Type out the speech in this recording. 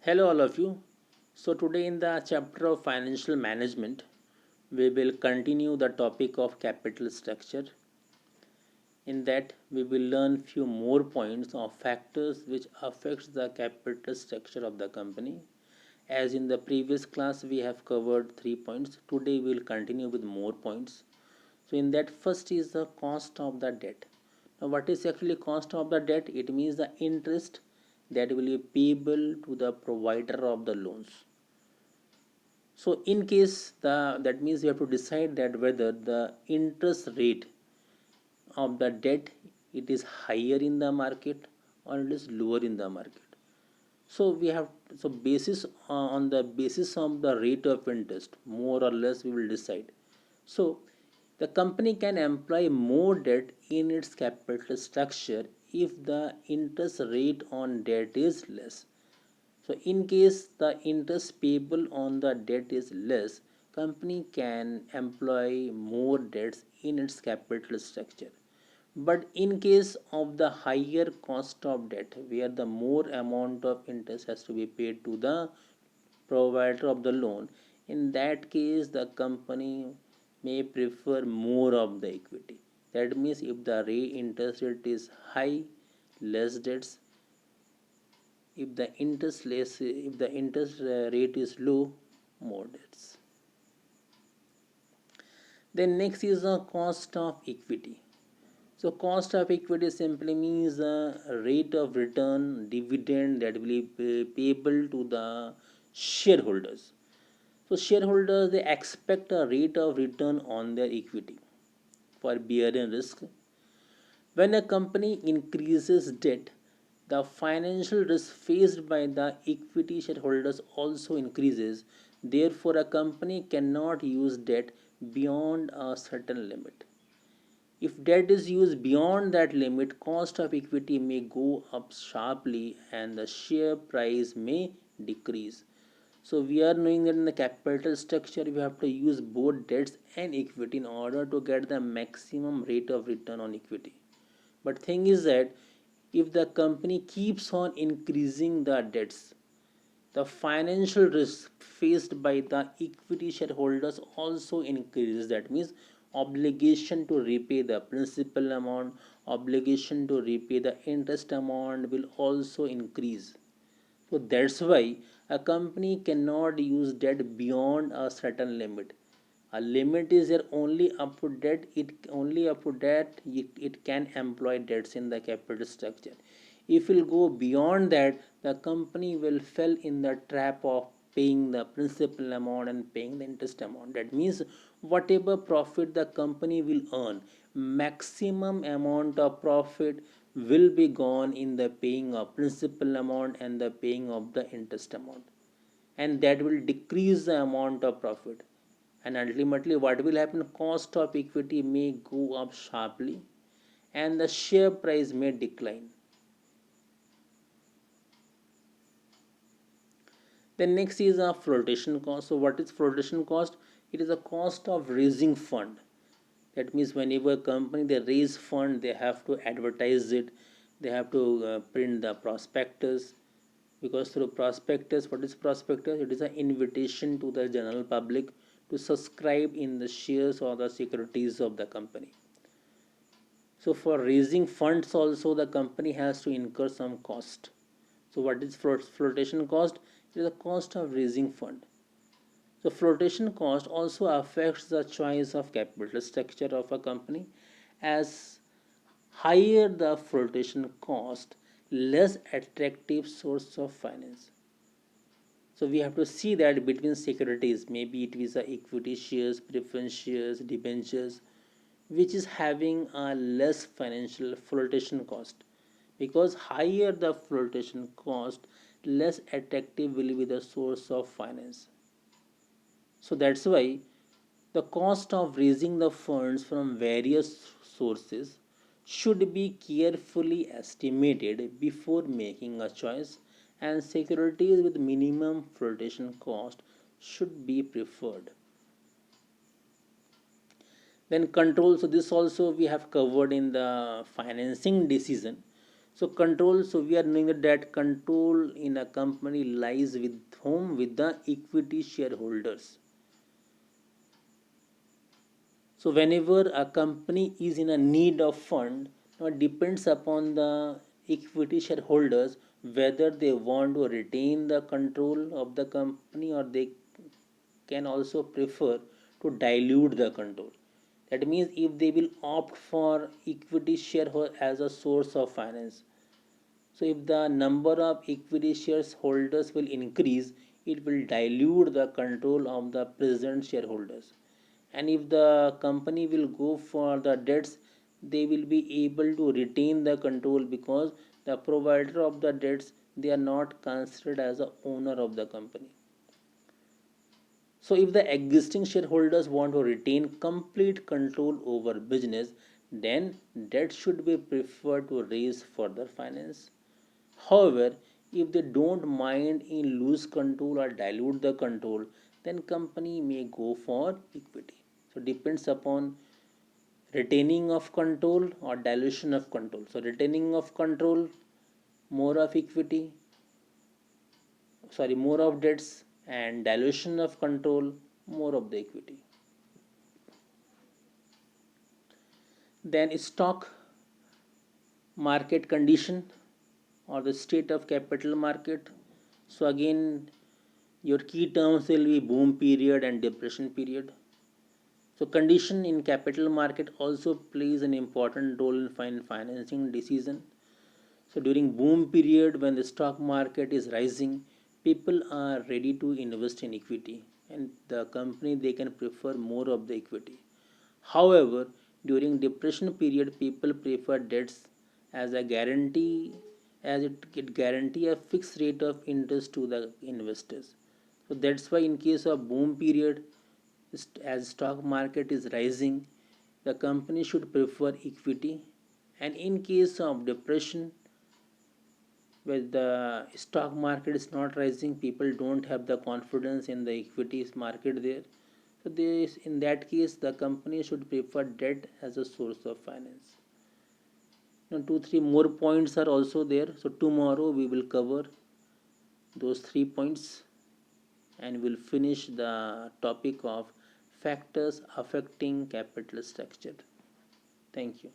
Hello, all of you. So, today in the chapter of financial management, we will continue the topic of capital structure. In that, we will learn few more points of factors which affects the capital structure of the company. As in the previous class, we have covered 3 points. Today, we will continue with more points. So, in that, first is the cost of the debt. Now, what is actually cost of the debt? It means the interest that will be payable to the provider of the loans. So in case that means you have to decide that whether the interest rate of the debt it is higher in the market or it is lower in the market. So we have basis on the basis of the rate of interest more or less we will decide. So the company can employ more debt in its capital structure if the interest rate on debt is less. So in case the interest payable on the debt is less, company can employ more debts in its capital structure. But in case of the higher cost of debt, where the more amount of interest has to be paid to the provider of the loan, in that case the company may prefer more of the equity. That means if the rate interest rate is high, less debts, if the interest rate is low, more debts. Then next is the cost of equity. So cost of equity simply means the rate of return dividend that will be payable to the shareholders. So shareholders they expect a rate of return on their equity for bearing risk. When a company increases debt, the financial risk faced by the equity shareholders also increases. Therefore, a company cannot use debt beyond a certain limit. If debt is used beyond that limit, cost of equity may go up sharply and the share price may decrease. So we are knowing that in the capital structure we have to use both debts and equity in order to get the maximum rate of return on equity. But thing is that if the company keeps on increasing the debts, the financial risk faced by the equity shareholders also increases. That means obligation to repay the principal amount, obligation to repay the interest amount will also increase. So that's why a company cannot use debt beyond a certain limit. A limit is there only up to debt. It only up to debt it can employ debts in the capital structure. If it will go beyond that, the company will fall in the trap of paying the principal amount and paying the interest amount. That means whatever profit the company will earn, maximum amount of profit will be gone in the paying of principal amount and the paying of the interest amount, and that will decrease the amount of profit. And ultimately what will happen, cost of equity may go up sharply and the share price may decline. Then next is a flotation cost. So what is flotation cost? It is a cost of raising fund. That means whenever a company they raise fund, they have to advertise it, they have to print the prospectus. Because through prospectus, what is prospectus? It is an invitation to the general public to subscribe in the shares or the securities of the company. So for raising funds also the company has to incur some cost. So what is flotation cost? It is the cost of raising fund. So flotation cost also affects the choice of capital structure of a company. As higher the flotation cost, less attractive source of finance. So we have to see that between securities, maybe it is a equity shares, preference shares, debentures, which is having a less financial flotation cost. Because higher the flotation cost, less attractive will be the source of finance. So that's why the cost of raising the funds from various sources should be carefully estimated before making a choice, and securities with minimum flotation cost should be preferred. Then control. So this also we have covered in the financing decision. So control, so we are knowing that control in a company lies with whom? With the equity shareholders. So whenever a company is in a need of fund, now it depends upon the equity shareholders whether they want to retain the control of the company, or they can also prefer to dilute the control. That means if they will opt for equity shareholder as a source of finance, so if the number of equity shareholders will increase, it will dilute the control of the present shareholders. And if the company will go for the debts, they will be able to retain the control, because the provider of the debts, they are not considered as the owner of the company. So if the existing shareholders want to retain complete control over business, then debt should be preferred to raise further finance. However, if they don't mind in lose control or dilute the control, then company may go for equity. So depends upon retaining of control or dilution of control. So retaining of control, more of equity, more of debts, and dilution of control, more of the equity. Then stock market condition, or the state of capital market. So again, your key terms will be boom period and depression period. So condition in capital market also plays an important role in financing decision. So during boom period, when the stock market is rising, people are ready to invest in equity, and the company, they can prefer more of the equity. However, during depression period, people prefer debts as a guarantee, as it guarantee a fixed rate of interest to the investors. So that's why in case of boom period, as stock market is rising, the company should prefer equity. And in case of depression, where the stock market is not rising, people don't have the confidence in the equities market there. So this, in that case, the company should prefer debt as a source of finance. Now 2 3 more points are also there, so tomorrow we will cover those 3 points, and we'll finish the topic of factors affecting capital structure. Thank you.